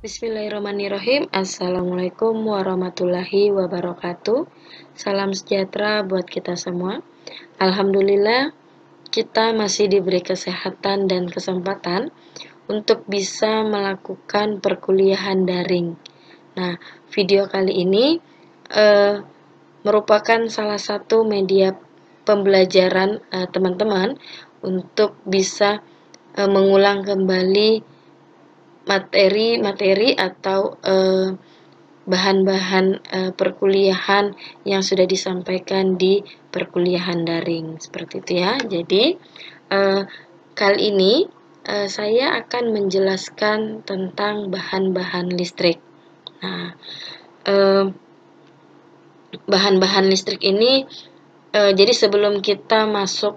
Bismillahirrahmanirrahim. Assalamualaikum warahmatullahi wabarakatuh. Salam sejahtera buat kita semua. Alhamdulillah, kita masih diberi kesehatan dan kesempatan untuk bisa melakukan perkuliahan daring. Nah, video kali ini merupakan salah satu media pembelajaran teman-teman untuk bisa mengulang kembali materi-materi atau bahan-bahan perkuliahan yang sudah disampaikan di perkuliahan daring, seperti itu ya. Jadi kali ini saya akan menjelaskan tentang bahan-bahan listrik. Nah, bahan-bahan listrik ini jadi sebelum kita masuk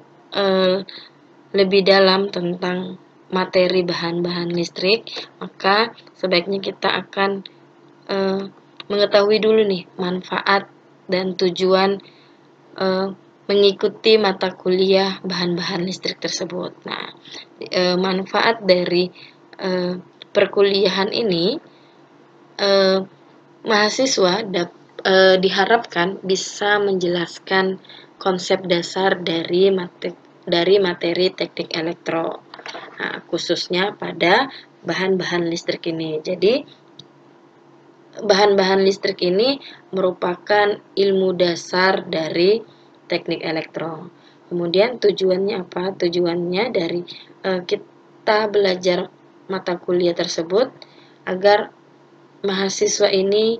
lebih dalam tentang materi bahan-bahan listrik, maka sebaiknya kita akan mengetahui dulu nih manfaat dan tujuan mengikuti mata kuliah bahan-bahan listrik tersebut. Nah, manfaat dari perkuliahan ini, mahasiswa diharapkan bisa menjelaskan konsep dasar dari materi teknik elektro. Nah, khususnya pada bahan-bahan listrik ini. Jadi, bahan-bahan listrik ini merupakan ilmu dasar dari teknik elektro. Kemudian tujuannya apa? Tujuannya dari kita belajar mata kuliah tersebut agar mahasiswa ini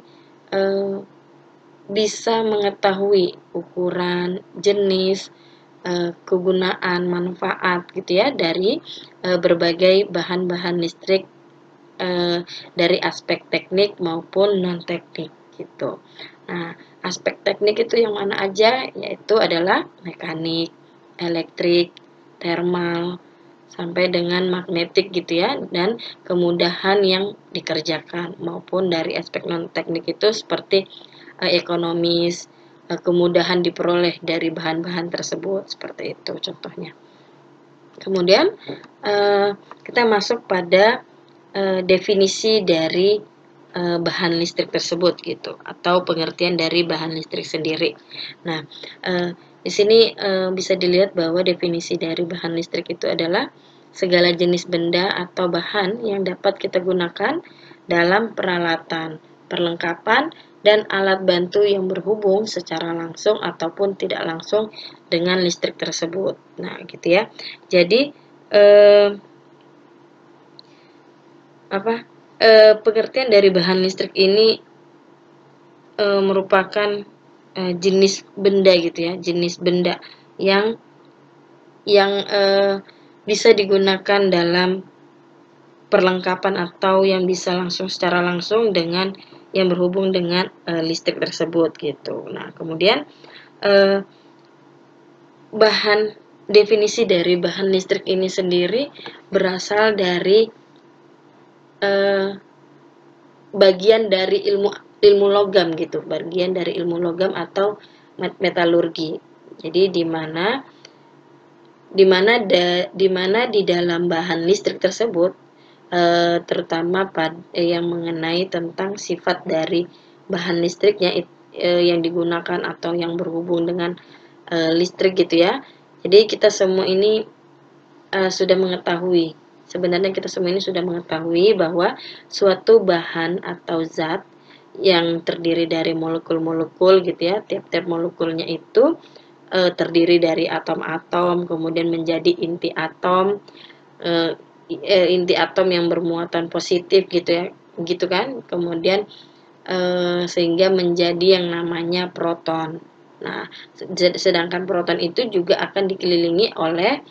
bisa mengetahui ukuran, jenis, kegunaan, manfaat gitu ya dari berbagai bahan-bahan listrik dari aspek teknik maupun non teknik gitu. Nah, aspek teknik itu yang mana aja? Yaitu adalah mekanik, elektrik, thermal, sampai dengan magnetik gitu ya, dan kemudahan yang dikerjakan maupun dari aspek non teknik itu seperti ekonomis, kemudahan diperoleh dari bahan-bahan tersebut, seperti itu contohnya. Kemudian kita masuk pada definisi dari bahan listrik tersebut gitu, atau pengertian dari bahan listrik sendiri. Nah, di sini bisa dilihat bahwa definisi dari bahan listrik itu adalah segala jenis benda atau bahan yang dapat kita gunakan dalam peralatan, perlengkapan, dan alat bantu yang berhubung secara langsung ataupun tidak langsung dengan listrik tersebut. Nah, gitu ya. Jadi pengertian dari bahan listrik ini merupakan jenis benda gitu ya, jenis benda yang bisa digunakan dalam perlengkapan atau yang bisa secara langsung dengan yang berhubung dengan listrik tersebut gitu. Nah, kemudian definisi dari bahan listrik ini sendiri berasal dari bagian dari ilmu logam gitu, bagian dari ilmu logam atau metalurgi. Jadi di mana di dalam bahan listrik tersebut terutama yang mengenai tentang sifat dari bahan listriknya yang digunakan atau yang berhubung dengan listrik gitu ya. Jadi kita semua ini sudah mengetahui, sebenarnya kita semua ini sudah mengetahui bahwa suatu bahan atau zat yang terdiri dari molekul-molekul gitu ya, tiap-tiap molekulnya itu terdiri dari atom-atom, kemudian menjadi inti atom yang bermuatan positif gitu ya, gitu kan, kemudian sehingga menjadi yang namanya proton. Nah, sedangkan proton itu juga akan dikelilingi oleh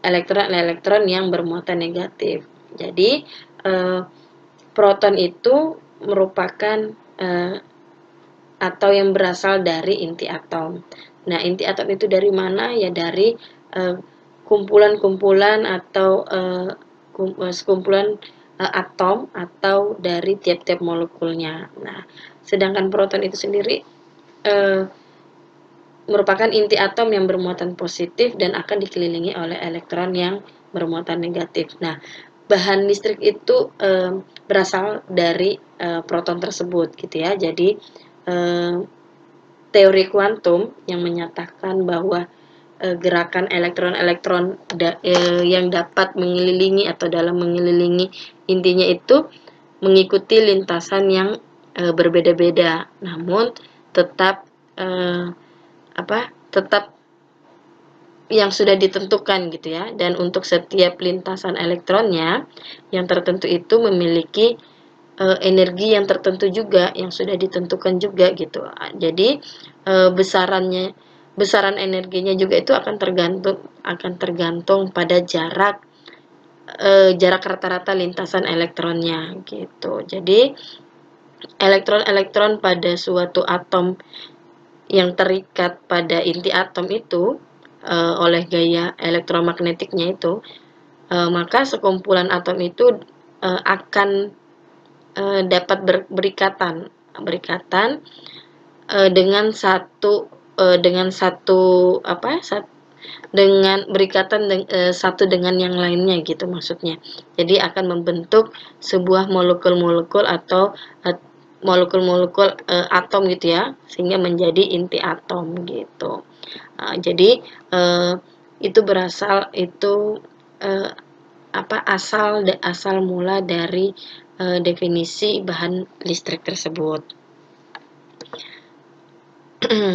elektron-elektron yang bermuatan negatif. Jadi proton itu merupakan atau yang berasal dari inti atom. Nah, inti atom itu dari mana? Ya dari kumpulan-kumpulan atau sekumpulan atom atau dari tiap-tiap molekulnya. Nah, sedangkan proton itu sendiri merupakan inti atom yang bermuatan positif dan akan dikelilingi oleh elektron yang bermuatan negatif. Nah, bahan listrik itu berasal dari proton tersebut gitu ya. Jadi teori kuantum yang menyatakan bahwa gerakan elektron-elektron yang dapat mengelilingi atau dalam mengelilingi intinya itu mengikuti lintasan yang berbeda-beda, namun tetap tetap yang sudah ditentukan gitu ya. Dan untuk setiap lintasan elektronnya yang tertentu itu memiliki energi yang tertentu juga yang sudah ditentukan juga gitu. Jadi besaran energinya juga itu akan tergantung pada jarak rata-rata lintasan elektronnya gitu. Jadi elektron-elektron pada suatu atom yang terikat pada inti atom itu oleh gaya elektromagnetiknya itu, maka sekumpulan atom itu akan dapat berikatan dengan satu dengan yang lainnya gitu maksudnya. Jadi akan membentuk sebuah molekul-molekul atau molekul-molekul atom gitu ya, sehingga menjadi inti atom gitu. Jadi itu asal mula dari definisi bahan listrik tersebut.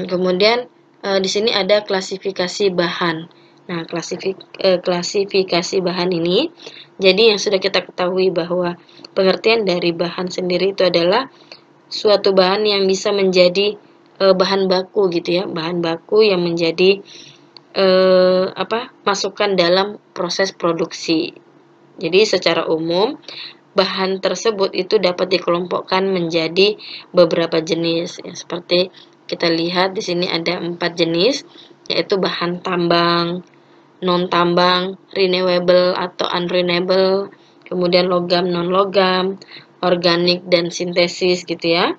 Kemudian di sini ada klasifikasi bahan. Nah, klasifikasi bahan ini, jadi yang sudah kita ketahui bahwa pengertian dari bahan sendiri itu adalah suatu bahan yang bisa menjadi bahan baku gitu ya, bahan baku yang menjadi masukan dalam proses produksi. Jadi secara umum bahan tersebut itu dapat dikelompokkan menjadi beberapa jenis ya, seperti kita lihat di sini ada 4 jenis, yaitu bahan tambang, non-tambang, renewable atau unrenewable, kemudian logam, non-logam, organik, dan sintesis gitu ya.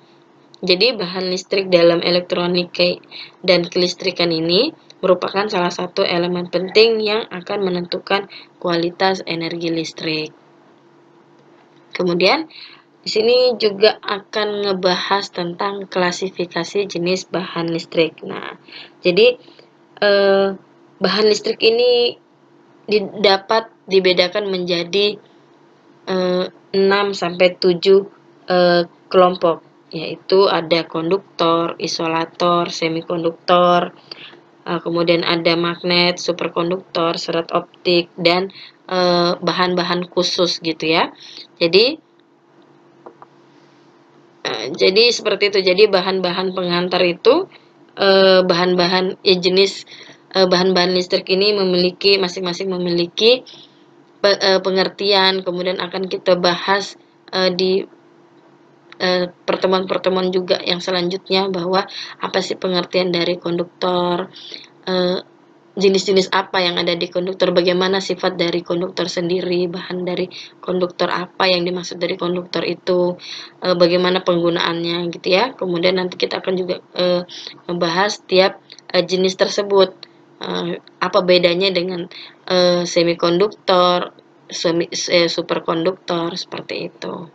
Jadi bahan listrik dalam elektronika dan kelistrikan ini merupakan salah satu elemen penting yang akan menentukan kualitas energi listrik. Kemudian di sini juga akan ngebahas tentang klasifikasi jenis bahan listrik. Nah, jadi bahan listrik ini dapat dibedakan menjadi 6 sampai 7 kelompok, yaitu ada konduktor, isolator, semikonduktor, kemudian ada magnet, superkonduktor, serat optik, dan bahan-bahan khusus gitu ya. Jadi seperti itu. Jadi bahan-bahan pengantar itu jenis bahan-bahan listrik ini masing-masing memiliki pengertian. Kemudian akan kita bahas di pertemuan-pertemuan juga yang selanjutnya bahwa apa sih pengertian dari konduktor, jenis-jenis apa yang ada di konduktor, bagaimana sifat dari konduktor sendiri, bahan dari konduktor apa yang dimaksud dari konduktor itu, bagaimana penggunaannya gitu ya. Kemudian nanti kita akan juga membahas tiap jenis tersebut, apa bedanya dengan semikonduktor, superkonduktor, seperti itu.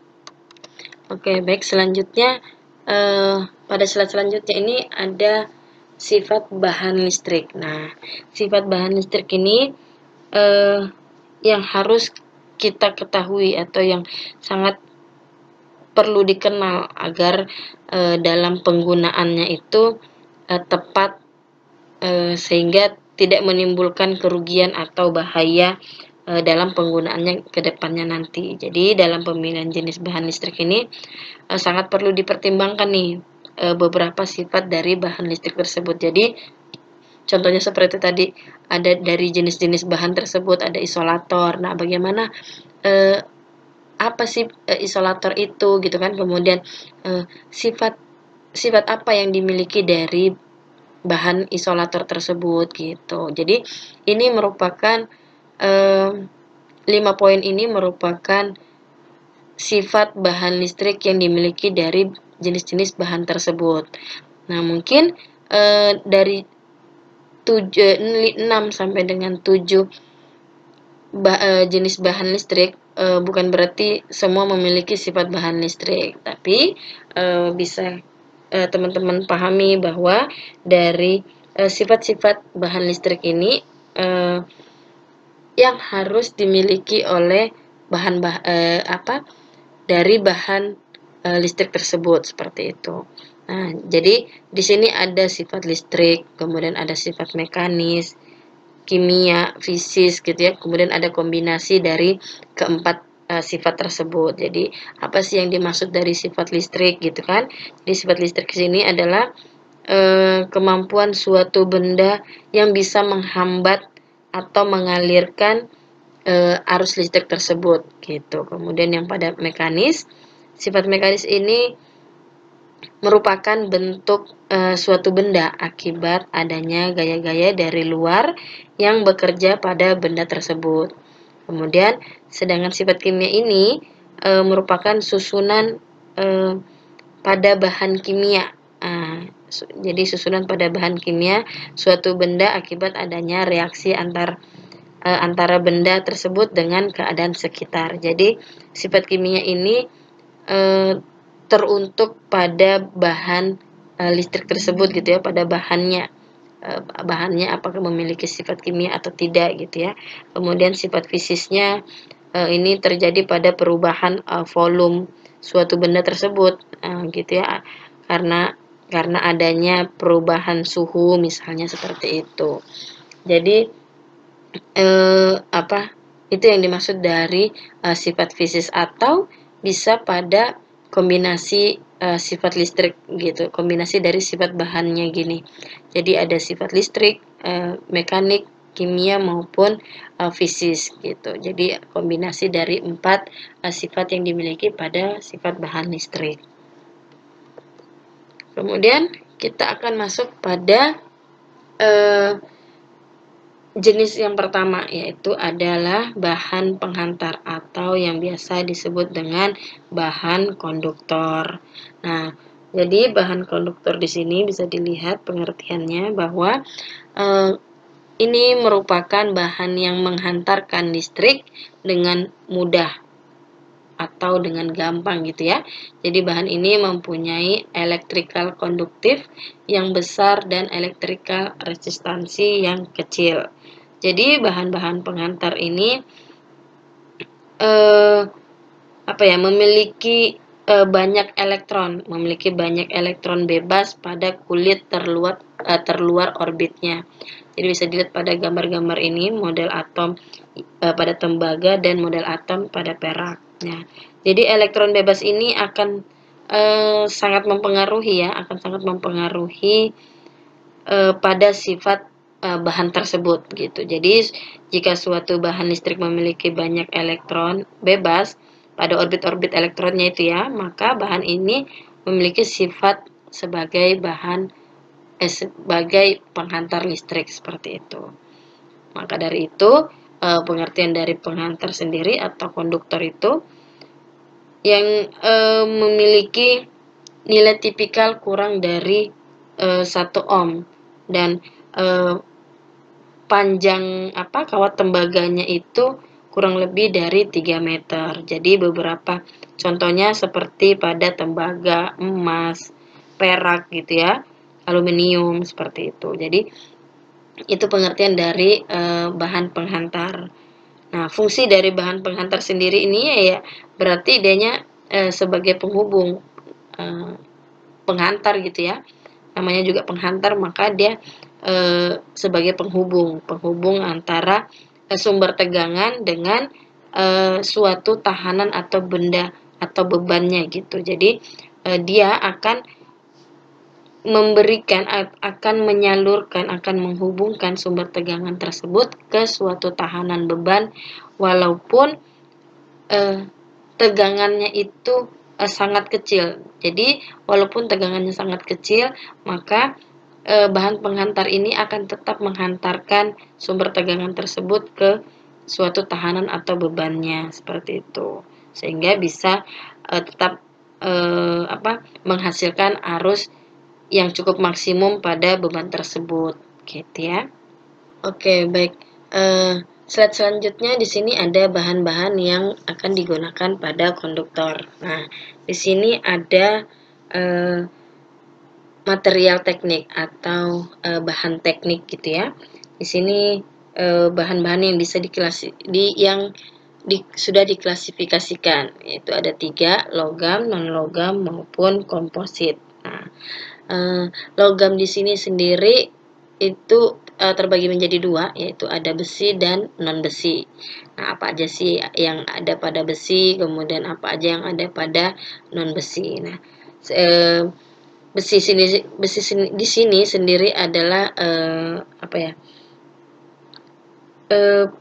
Oke, baik, selanjutnya pada slide selanjutnya ini ada sifat bahan listrik. Nah, sifat bahan listrik ini yang harus kita ketahui atau yang sangat perlu dikenal agar dalam penggunaannya itu tepat sehingga tidak menimbulkan kerugian atau bahaya dalam penggunaannya ke depannya nanti. Jadi dalam pemilihan jenis bahan listrik ini sangat perlu dipertimbangkan nih beberapa sifat dari bahan listrik tersebut. Jadi contohnya seperti tadi, ada dari jenis-jenis bahan tersebut ada isolator. Nah, bagaimana apa sih isolator itu gitu kan? Kemudian sifat apa yang dimiliki dari bahan isolator tersebut gitu. Jadi ini merupakan 5 poin ini merupakan sifat bahan listrik yang dimiliki dari jenis-jenis bahan tersebut. Nah, mungkin dari 6 sampai dengan 7 jenis bahan listrik, bukan berarti semua memiliki sifat bahan listrik, tapi bisa teman-teman pahami bahwa dari sifat-sifat bahan listrik ini yang harus dimiliki oleh dari bahan listrik tersebut, seperti itu. Nah, jadi di sini ada sifat listrik, kemudian ada sifat mekanis, kimia, fisis gitu ya. Kemudian ada kombinasi dari keempat sifat tersebut. Jadi, apa sih yang dimaksud dari sifat listrik gitu kan? Jadi sifat listrik di sini adalah kemampuan suatu benda yang bisa menghambat atau mengalirkan arus listrik tersebut gitu. Kemudian yang pada mekanis, sifat mekanis ini merupakan bentuk suatu benda akibat adanya gaya-gaya dari luar yang bekerja pada benda tersebut. Kemudian, sedangkan sifat kimia ini merupakan susunan pada bahan kimia. Jadi susunan pada bahan kimia suatu benda akibat adanya reaksi antara benda tersebut dengan keadaan sekitar. Jadi sifat kimia ini teruntuk pada bahan listrik tersebut gitu ya, pada bahannya. Bahannya apakah memiliki sifat kimia atau tidak gitu ya. Kemudian sifat fisisnya ini terjadi pada perubahan volume suatu benda tersebut gitu ya, karena adanya perubahan suhu misalnya, seperti itu. Jadi itu yang dimaksud dari sifat fisis, atau bisa pada kombinasi sifat listrik gitu, kombinasi dari sifat bahannya gini. Jadi ada sifat listrik, mekanik, kimia maupun fisis gitu. Jadi kombinasi dari 4 sifat yang dimiliki pada sifat bahan listrik. Kemudian kita akan masuk pada jenis yang pertama, yaitu adalah bahan penghantar atau yang biasa disebut dengan bahan konduktor. Nah, jadi bahan konduktor di sini bisa dilihat pengertiannya bahwa ini merupakan bahan yang menghantarkan listrik dengan mudah atau dengan gampang gitu ya. Jadi bahan ini mempunyai electrical konduktif yang besar dan electrical resistansi yang kecil. Jadi bahan-bahan penghantar ini memiliki banyak elektron bebas pada kulit terluar orbitnya. Jadi bisa dilihat pada gambar-gambar ini, model atom pada tembaga dan model atom pada perak. Nah, jadi elektron bebas ini akan sangat mempengaruhi pada sifat bahan tersebut gitu. Jadi jika suatu bahan listrik memiliki banyak elektron bebas pada orbit-orbit elektronnya itu ya, maka bahan ini memiliki sifat sebagai penghantar listrik, seperti itu. Maka dari itu pengertian dari penghantar sendiri atau konduktor itu yang memiliki nilai tipikal kurang dari 1 ohm dan panjang kawat tembaganya itu kurang lebih dari 3 meter. Jadi beberapa contohnya seperti pada tembaga, emas, perak gitu ya, aluminium, seperti itu. Jadi itu pengertian dari bahan penghantar. Nah, fungsi dari bahan penghantar sendiri ini ya berarti dianya sebagai penghubung, penghantar gitu ya. Namanya juga penghantar, maka dia sebagai penghubung antara sumber tegangan dengan suatu tahanan atau benda atau bebannya gitu. Jadi dia akan menyalurkan, akan menghubungkan sumber tegangan tersebut ke suatu tahanan beban, walaupun tegangannya itu sangat kecil. Jadi walaupun tegangannya sangat kecil, maka bahan penghantar ini akan tetap menghantarkan sumber tegangan tersebut ke suatu tahanan atau bebannya, seperti itu, sehingga bisa tetap menghasilkan arus yang cukup maksimum pada beban tersebut, gitu ya. Oke, baik. slide selanjutnya di sini ada bahan-bahan yang akan digunakan pada konduktor. Nah, di sini ada material teknik atau bahan teknik gitu ya. Di sini bahan-bahan yang bisa sudah diklasifikasikan, yaitu ada 3, logam, non-logam maupun komposit. Nah, logam di sini sendiri itu terbagi menjadi 2, yaitu ada besi dan non besi. Nah, apa aja sih yang ada pada besi, kemudian apa aja yang ada pada non besi. Nah, besi di sini sendiri adalah apa ya?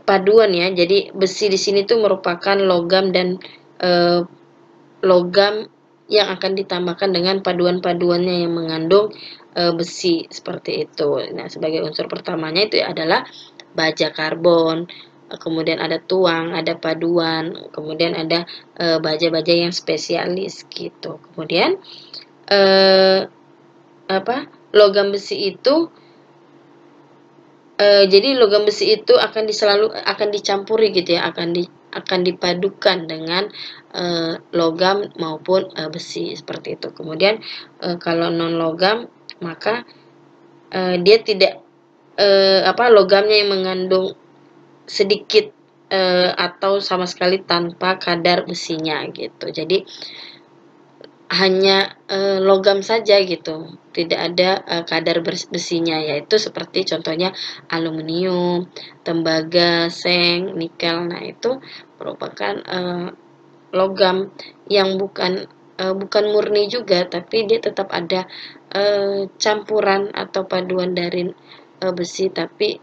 Paduan ya. Jadi besi di sini tuh merupakan logam dan logam yang akan ditambahkan dengan paduan-paduannya yang mengandung besi seperti itu. Nah, sebagai unsur pertamanya itu adalah baja karbon, kemudian ada tuang, ada paduan, kemudian ada baja-baja yang spesialis gitu. Kemudian logam besi itu jadi logam besi itu akan dicampuri gitu ya, akan dipadukan dengan logam maupun besi seperti itu. Kemudian kalau non logam maka dia tidak logamnya yang mengandung sedikit atau sama sekali tanpa kadar besinya gitu. Jadi hanya logam saja gitu, tidak ada kadar besinya, yaitu seperti contohnya aluminium, tembaga, seng, nikel. Nah, itu merupakan logam yang bukan murni juga, tapi dia tetap ada campuran atau paduan dari besi, tapi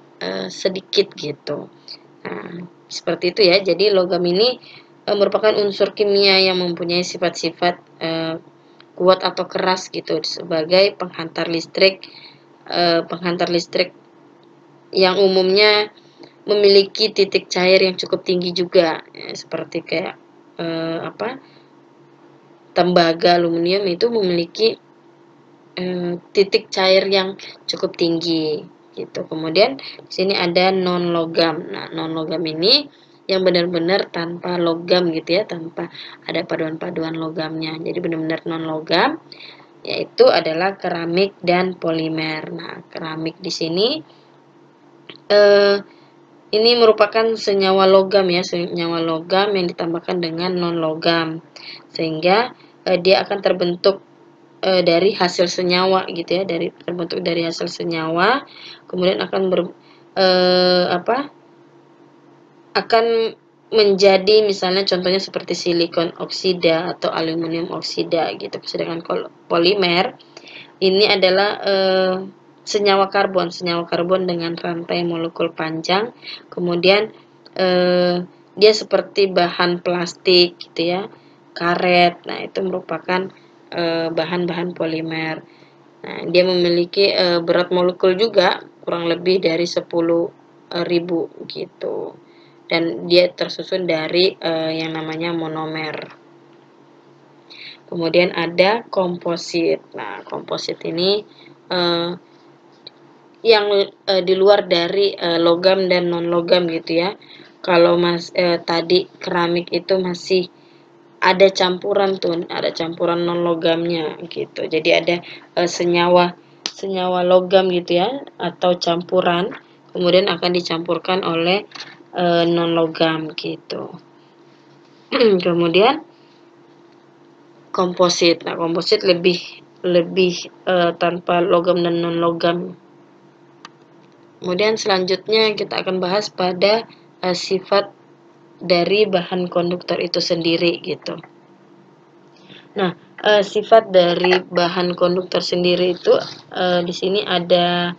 sedikit gitu. Nah, seperti itu ya. Jadi logam ini merupakan unsur kimia yang mempunyai sifat-sifat kuat atau keras gitu sebagai penghantar listrik yang umumnya memiliki titik cair yang cukup tinggi juga ya, seperti kayak tembaga aluminium itu memiliki titik cair yang cukup tinggi gitu. Kemudian di sini ada non logam. Nah, non logam ini yang benar-benar tanpa logam gitu ya, tanpa ada paduan-paduan logamnya. Jadi benar-benar non logam, yaitu adalah keramik dan polimer. Nah, keramik di sini ini merupakan senyawa logam ya, senyawa logam yang ditambahkan dengan non logam, sehingga dia akan terbentuk dari hasil senyawa gitu ya, terbentuk dari hasil senyawa, kemudian akan menjadi misalnya contohnya seperti silikon oksida atau aluminium oksida gitu. Sedangkan polimer ini adalah senyawa karbon dengan rantai molekul panjang, kemudian dia seperti bahan plastik gitu ya, karet. Nah, itu merupakan bahan-bahan polimer. Nah, dia memiliki berat molekul juga kurang lebih dari 10.000 gitu. Dan dia tersusun dari yang namanya monomer. Kemudian ada komposit. Nah, komposit ini yang di luar dari logam dan non logam gitu ya. Kalau tadi keramik itu masih ada campuran non logamnya gitu. Jadi ada senyawa logam gitu ya, atau campuran, kemudian akan dicampurkan oleh non logam gitu. Kemudian komposit. Nah, komposit lebih tanpa logam dan non logam. Kemudian selanjutnya kita akan bahas pada sifat dari bahan konduktor itu sendiri gitu. Nah, sifat dari bahan konduktor sendiri itu di sini ada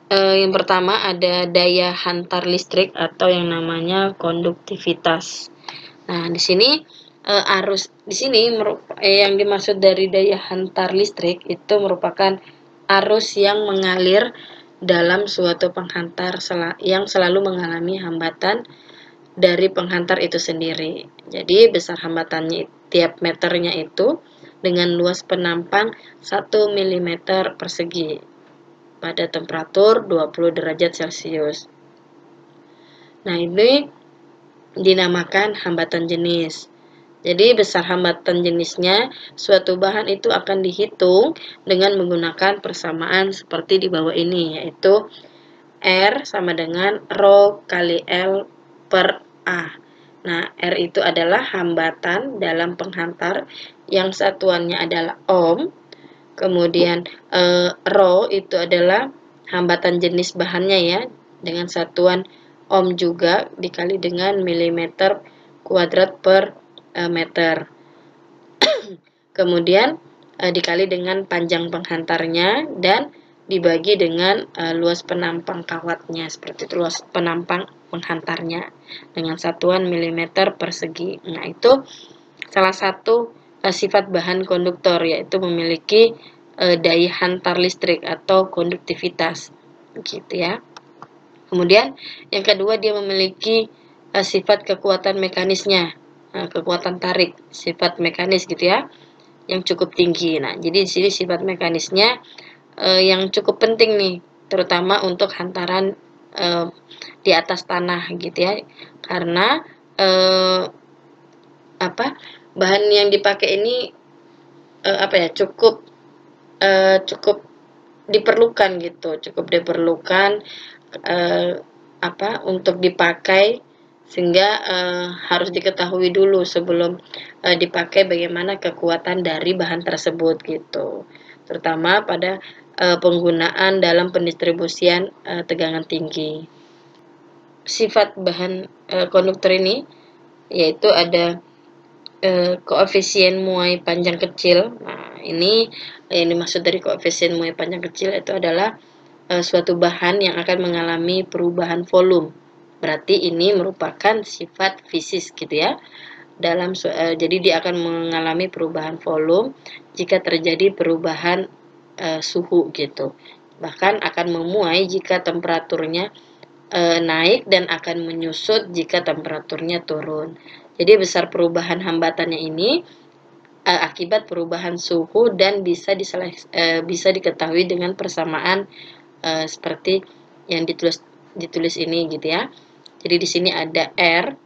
yang pertama ada daya hantar listrik atau yang namanya konduktivitas. Nah, di sini yang dimaksud dari daya hantar listrik itu merupakan arus yang mengalir dalam suatu penghantar yang selalu mengalami hambatan dari penghantar itu sendiri. Jadi besar hambatannya tiap meternya itu dengan luas penampang 1 mm persegi pada temperatur 20 derajat Celcius. Nah, ini dinamakan hambatan jenis. Jadi besar hambatan jenisnya, suatu bahan itu akan dihitung dengan menggunakan persamaan seperti di bawah ini, yaitu R sama dengan Rho kali L per A. Nah, R itu adalah hambatan dalam penghantar yang satuannya adalah ohm. Kemudian Rho itu adalah hambatan jenis bahannya ya, dengan satuan ohm juga dikali dengan milimeter kuadrat per meter. Kemudian dikali dengan panjang penghantarnya dan dibagi dengan luas penampang kawatnya, seperti itu, luas penampang penghantarnya dengan satuan milimeter persegi. Nah, itu salah satu sifat bahan konduktor, yaitu memiliki daya hantar listrik atau konduktivitas, gitu ya. Kemudian yang kedua, dia memiliki sifat kekuatan mekanisnya, kekuatan tarik, sifat mekanis gitu ya, yang cukup tinggi. Nah, jadi di sini sifat mekanisnya yang cukup penting nih, terutama untuk hantaran di atas tanah gitu ya, karena bahan yang dipakai ini cukup diperlukan gitu, untuk dipakai, sehingga harus diketahui dulu sebelum dipakai bagaimana kekuatan dari bahan tersebut gitu, terutama pada penggunaan dalam pendistribusian tegangan tinggi. Sifat bahan konduktor ini yaitu ada koefisien muai panjang kecil. Nah, ini yang dimaksud dari koefisien muai panjang kecil itu adalah suatu bahan yang akan mengalami perubahan volume. Berarti ini merupakan sifat fisis gitu ya. Jadi dia akan mengalami perubahan volume jika terjadi perubahan suhu gitu. Bahkan akan memuai jika temperaturnya naik dan akan menyusut jika temperaturnya turun. Jadi besar perubahan hambatannya ini akibat perubahan suhu dan bisa diketahui dengan persamaan seperti yang ditulis ini gitu ya. Jadi di sini ada R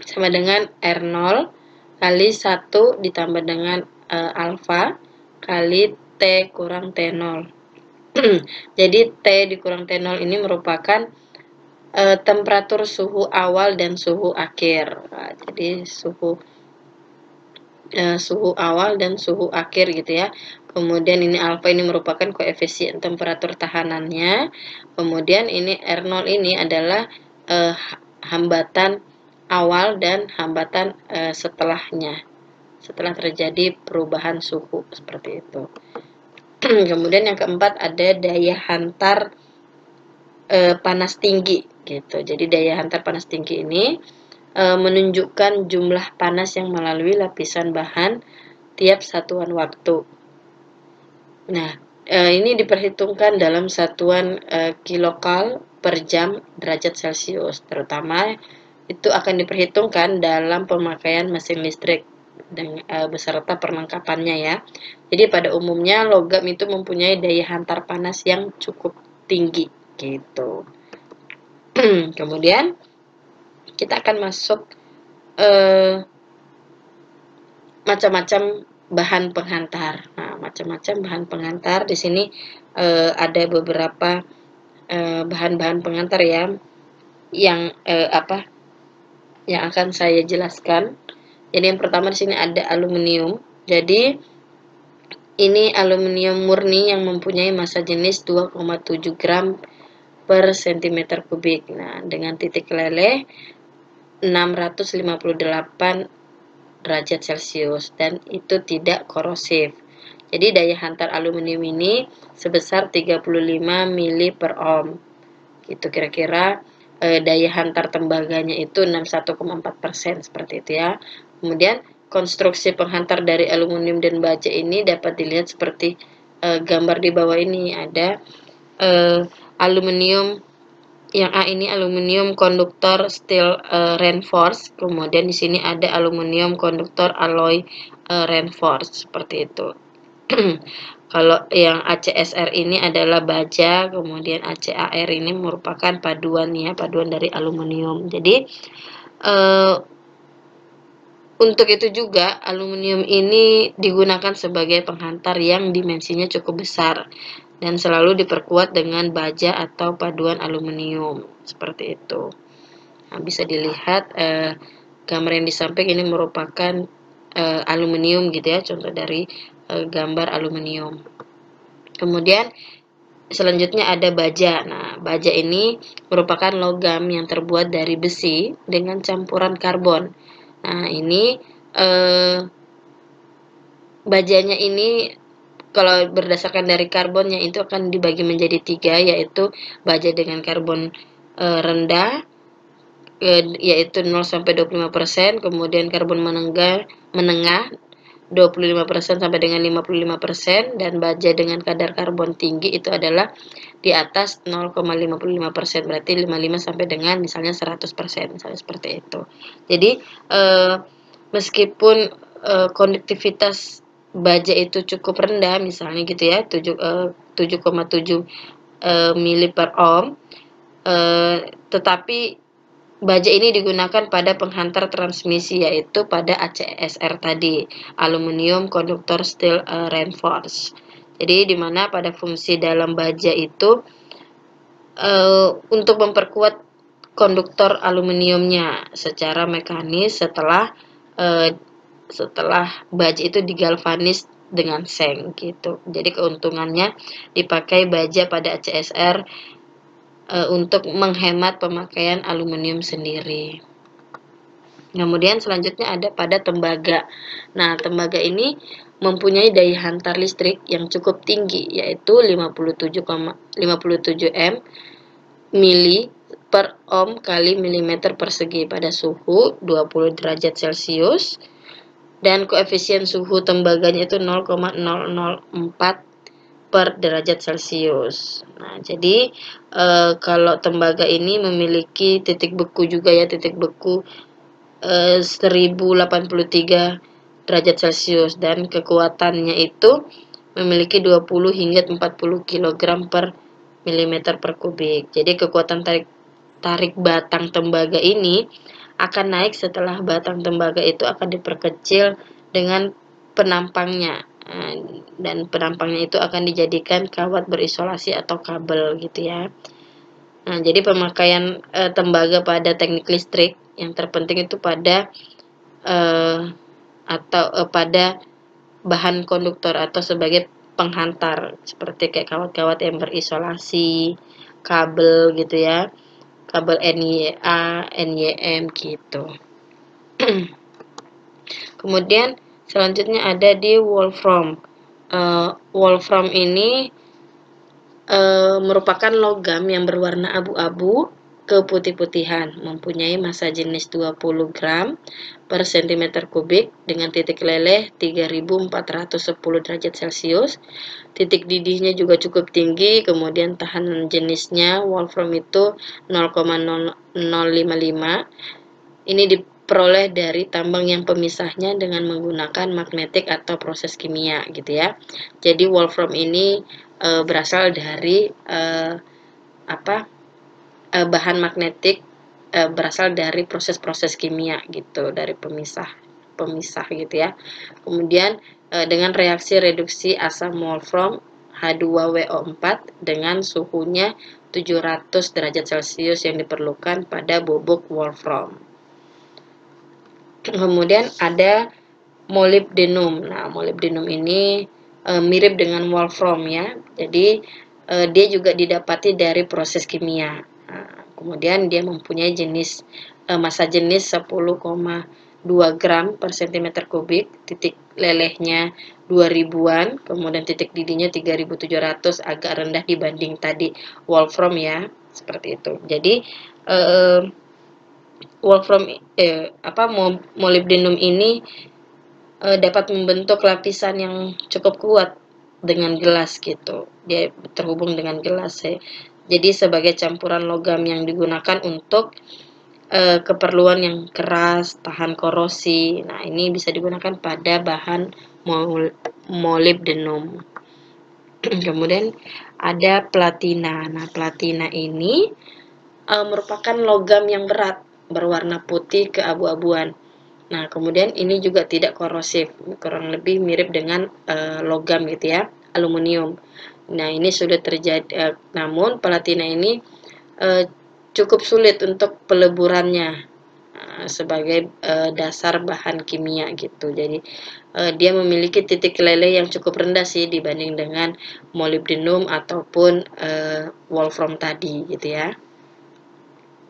sama dengan R0 kali 1 ditambah dengan alfa kali T kurang T0. Jadi T dikurang T0 ini merupakan temperatur suhu awal dan suhu akhir. Nah, jadi suhu awal dan suhu akhir gitu ya. Kemudian ini alfa ini merupakan koefisien temperatur tahanannya. Kemudian ini R0 ini adalah hambatan awal dan hambatan setelahnya, setelah terjadi perubahan suhu seperti itu. Kemudian yang keempat ada daya hantar panas tinggi gitu. Jadi daya hantar panas tinggi ini menunjukkan jumlah panas yang melalui lapisan bahan tiap satuan waktu. Nah, ini diperhitungkan dalam satuan kilokal per jam derajat Celcius. Terutama itu akan diperhitungkan dalam pemakaian mesin listrik dan beserta perlengkapannya ya. Jadi pada umumnya logam itu mempunyai daya hantar panas yang cukup tinggi gitu. Kemudian kita akan masuk macam-macam bahan penghantar. Nah, macam-macam bahan penghantar di sini ada beberapa bahan-bahan penghantar ya, yang yang akan saya jelaskan. Jadi yang pertama di sini ada aluminium. Jadi ini aluminium murni yang mempunyai massa jenis 2,7 gram per cm kubik. Nah, dengan titik leleh 658 derajat Celcius dan itu tidak korosif. Jadi daya hantar aluminium ini sebesar 35 mili per ohm. Itu kira-kira daya hantar tembaganya itu 61,4% seperti itu ya. Kemudian konstruksi penghantar dari aluminium dan baja ini dapat dilihat seperti gambar di bawah ini. Ada aluminium yang A ini aluminium konduktor steel reinforced, kemudian di sini ada aluminium konduktor alloy reinforced seperti itu. Kalau yang ACSR ini adalah baja, kemudian ACAR ini merupakan paduan ya, paduan dari aluminium. Jadi untuk itu juga aluminium ini digunakan sebagai penghantar yang dimensinya cukup besar dan selalu diperkuat dengan baja atau paduan aluminium seperti itu. Nah, bisa dilihat gambar yang di samping ini merupakan aluminium gitu ya, contoh dari gambar aluminium. Kemudian selanjutnya ada baja. Nah, baja ini merupakan logam yang terbuat dari besi dengan campuran karbon. Nah, ini bajanya ini kalau berdasarkan dari karbonnya itu akan dibagi menjadi 3, yaitu baja dengan karbon rendah, yaitu 0-25%, kemudian karbon menengah 25% sampai dengan 55%, dan baja dengan kadar karbon tinggi itu adalah di atas 0,55%, berarti 55 sampai dengan misalnya 100%, misalnya seperti itu. Jadi meskipun konduktivitas baja itu cukup rendah, misalnya gitu ya, 7,7 mili per ohm, tetapi baja ini digunakan pada penghantar transmisi, yaitu pada ACSR tadi, Aluminium Conductor Steel Reinforced. Jadi di mana pada fungsi dalam baja itu untuk memperkuat konduktor aluminiumnya secara mekanis setelah baja itu digalvanis dengan seng gitu. Jadi keuntungannya dipakai baja pada ACSR untuk menghemat pemakaian aluminium sendiri. Kemudian selanjutnya ada pada tembaga. Nah, tembaga ini mempunyai daya hantar listrik yang cukup tinggi, yaitu 57 M mili per ohm kali milimeter persegi pada suhu 20 derajat Celcius, dan koefisien suhu tembaganya itu 0,004 per derajat Celcius. Nah, jadi kalau tembaga ini memiliki titik beku juga ya, titik beku 1083 derajat Celcius, dan kekuatannya itu memiliki 20 hingga 40 kg per milimeter per kubik. Jadi kekuatan tarik batang tembaga ini akan naik setelah batang tembaga itu akan diperkecil dengan penampangnya. Dan penampangnya itu akan dijadikan kawat berisolasi atau kabel gitu ya. Nah, jadi pemakaian tembaga pada teknik listrik yang terpenting itu pada pada bahan konduktor atau sebagai penghantar, seperti kayak kawat-kawat yang berisolasi, kabel gitu ya, kabel NYA, NYM gitu. Kemudian selanjutnya ada di wolfram. Wolfram ini merupakan logam yang berwarna abu-abu keputih-putihan, mempunyai massa jenis 20 gram per cm kubik dengan titik leleh 3410 derajat Celcius. Titik didihnya juga cukup tinggi, kemudian tahanan jenisnya wolfram itu 0,0055. Ini diperoleh dari tambang yang pemisahnya dengan menggunakan magnetik atau proses kimia gitu ya. Jadi wolfram ini berasal dari bahan magnetik, berasal dari proses-proses kimia gitu, dari pemisah gitu ya. Kemudian dengan reaksi reduksi asam wolfram H2WO4 dengan suhunya 700 derajat Celcius yang diperlukan pada bubuk wolfram. Kemudian ada molybdenum. Nah, molybdenum ini mirip dengan wolfram ya. Jadi dia juga didapati dari proses kimia. Nah, kemudian dia mempunyai massa jenis 10,2 gram per cm kubik, titik lelehnya 2000-an, kemudian titik didihnya 3700, agak rendah dibanding tadi wolfram ya, seperti itu. Jadi wolfram molybdenum ini dapat membentuk lapisan yang cukup kuat dengan gelas gitu. Dia terhubung dengan gelas ya. Jadi sebagai campuran logam yang digunakan untuk keperluan yang keras, tahan korosi. Nah, ini bisa digunakan pada bahan molybdenum. Kemudian ada platina. Nah, platina ini merupakan logam yang berat, berwarna putih keabu-abuan. Nah, kemudian ini juga tidak korosif, kurang lebih mirip dengan logam gitu ya, aluminium. Nah, ini sudah terjadi, namun platina ini cukup sulit untuk peleburannya sebagai dasar bahan kimia gitu. Jadi dia memiliki titik leleh yang cukup rendah sih dibanding dengan molybdenum ataupun wolfram tadi gitu ya.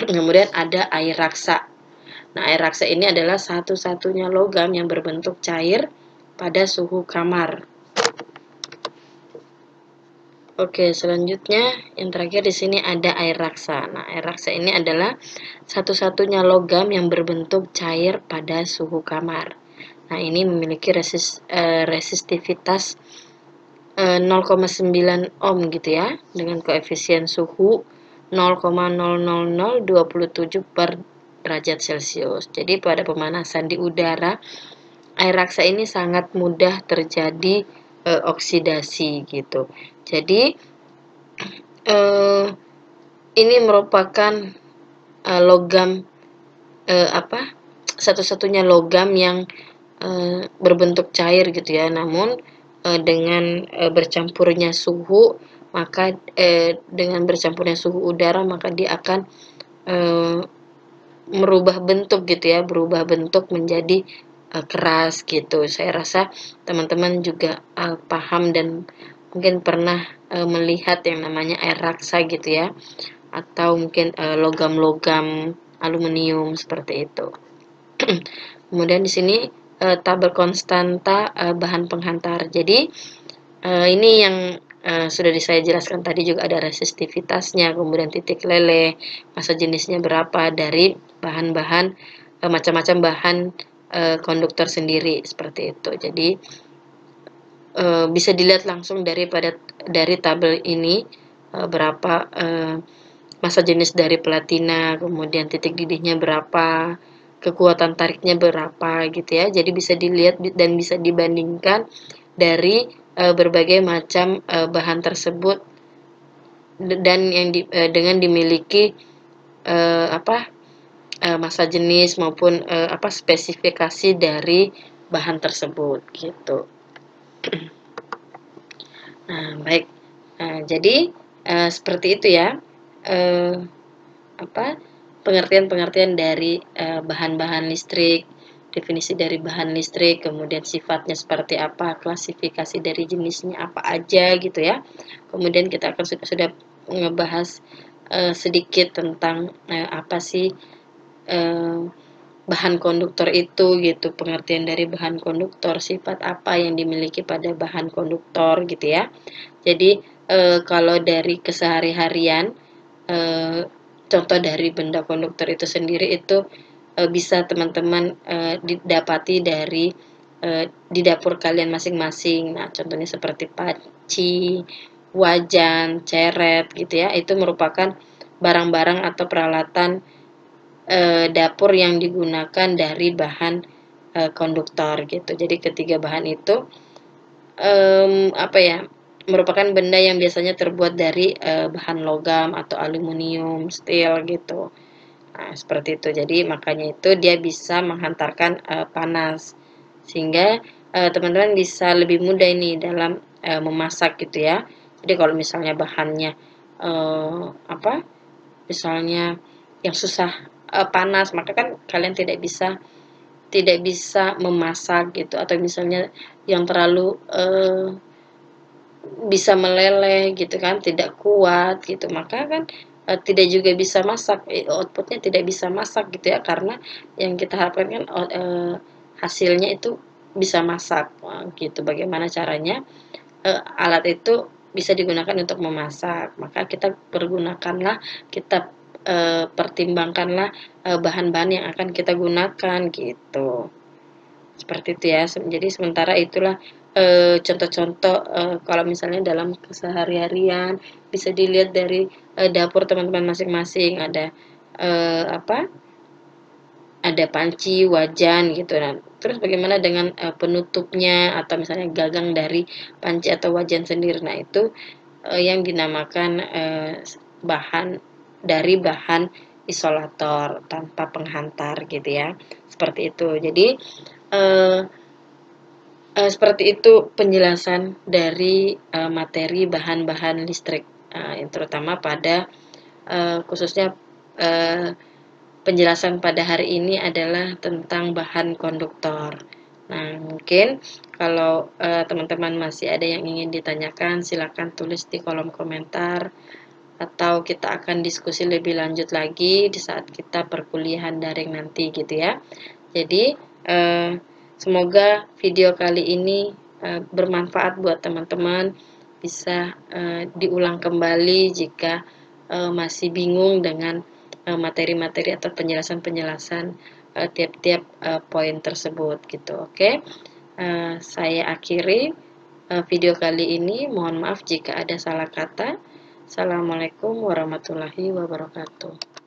Kemudian ada air raksa. Nah, air raksa ini adalah satu-satunya logam yang berbentuk cair pada suhu kamar. Oke, selanjutnya yang terakhir di sini ada air raksa. Nah, air raksa ini adalah satu-satunya logam yang berbentuk cair pada suhu kamar. Nah, ini memiliki resistivitas 0,9 ohm gitu ya, dengan koefisien suhu 0,00027 per derajat Celcius. Jadi pada pemanasan di udara, air raksa ini sangat mudah terjadi oksidasi gitu. Jadi ini merupakan logam satu-satunya logam yang berbentuk cair gitu ya. Namun dengan bercampurnya suhu, maka dengan bercampurnya suhu udara, maka dia akan merubah bentuk gitu ya, berubah bentuk menjadi keras gitu. Saya rasa teman-teman juga paham dan mungkin pernah melihat yang namanya air raksa gitu ya, atau mungkin logam-logam aluminium seperti itu. Kemudian di sini tabel konstanta bahan penghantar. Jadi ini yang sudah saya jelaskan tadi, juga ada resistivitasnya, kemudian titik leleh, massa jenisnya berapa dari bahan-bahan macam-macam bahan konduktor sendiri seperti itu. Jadi bisa dilihat langsung dari tabel ini berapa massa jenis dari platina, kemudian titik didihnya berapa, kekuatan tariknya berapa gitu ya. Jadi bisa dilihat dan bisa dibandingkan dari berbagai macam bahan tersebut dan yang dengan dimiliki massa jenis maupun spesifikasi dari bahan tersebut gitu. Nah, baik. Jadi seperti itu ya. Pengertian-pengertian dari bahan-bahan listrik, definisi dari bahan listrik, kemudian sifatnya seperti apa, klasifikasi dari jenisnya apa aja gitu ya. Kemudian kita akan sudah ngebahas sedikit tentang apa sih bahan konduktor itu gitu, pengertian dari bahan konduktor, sifat apa yang dimiliki pada bahan konduktor gitu ya. Jadi kalau dari kesehari-harian, contoh dari benda konduktor itu sendiri itu bisa teman-teman didapati dari di dapur kalian masing-masing. Nah, contohnya seperti panci, wajan, ceret gitu ya. Itu merupakan barang-barang atau peralatan dapur yang digunakan dari bahan konduktor gitu. Jadi ketiga bahan itu merupakan benda yang biasanya terbuat dari bahan logam atau aluminium, steel gitu. Nah, seperti itu. Jadi makanya itu dia bisa menghantarkan panas sehingga teman-teman bisa lebih mudah ini dalam memasak gitu ya. Jadi kalau misalnya bahannya misalnya yang susah panas, maka kan kalian tidak bisa memasak gitu, atau misalnya yang terlalu bisa meleleh gitu kan, tidak kuat gitu, maka kan tidak juga bisa masak, outputnya tidak bisa masak gitu ya, karena yang kita harapkan kan hasilnya itu bisa masak. Gitu. Bagaimana caranya alat itu bisa digunakan untuk memasak, maka kita pertimbangkanlah bahan-bahan yang akan kita gunakan gitu. Seperti itu ya. Jadi sementara itulah contoh-contoh kalau misalnya dalam kesehari-harian bisa dilihat dari dapur teman-teman masing-masing, ada ada panci, wajan gitu. Nah, terus bagaimana dengan penutupnya atau misalnya gagang dari panci atau wajan sendiri. Nah, itu yang dinamakan bahan isolator tanpa penghantar gitu ya. Seperti itu. Jadi eh, seperti itu penjelasan dari materi bahan-bahan listrik, terutama pada khususnya penjelasan pada hari ini adalah tentang bahan konduktor. Nah, mungkin kalau teman-teman masih ada yang ingin ditanyakan, silakan tulis di kolom komentar atau kita akan diskusi lebih lanjut lagi di saat kita perkuliahan daring nanti gitu ya. Jadi, semoga video kali ini bermanfaat buat teman-teman, bisa diulang kembali jika masih bingung dengan materi-materi atau penjelasan-penjelasan tiap-tiap poin tersebut gitu. Oke. Saya akhiri video kali ini. Mohon maaf jika ada salah kata. Assalamualaikum warahmatullahi wabarakatuh.